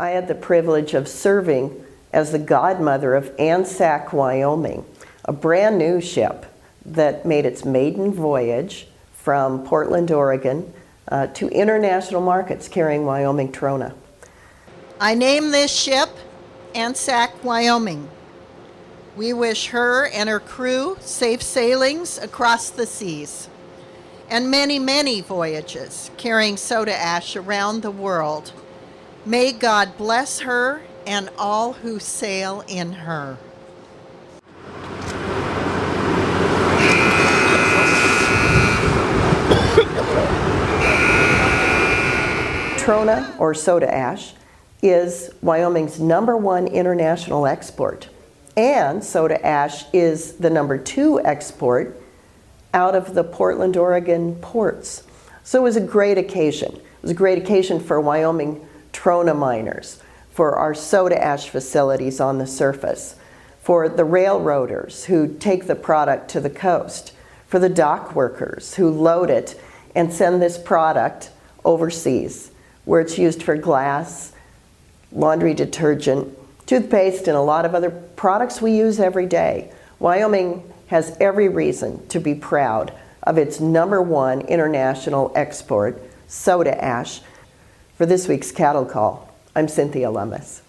I had the privilege of serving as the godmother of ANSAC Wyoming, a brand new ship that made its maiden voyage from Portland, Oregon to international markets carrying Wyoming Trona. I name this ship ANSAC Wyoming. We wish her and her crew safe sailings across the seas and many, many voyages carrying soda ash around the world. May God bless her and all who sail in her. Trona, or soda ash, is Wyoming's #1 international export. And soda ash is the #2 export out of the Portland, Oregon ports. So it was a great occasion. It was a great occasion for Wyoming Trona miners, for our soda ash facilities on the surface, for the railroaders who take the product to the coast, for the dock workers who load it and send this product overseas, where it's used for glass, laundry detergent, toothpaste, and a lot of other products we use every day. Wyoming has every reason to be proud of its #1 international export, soda ash. For this week's Cattle Call, I'm Cynthia Lummis.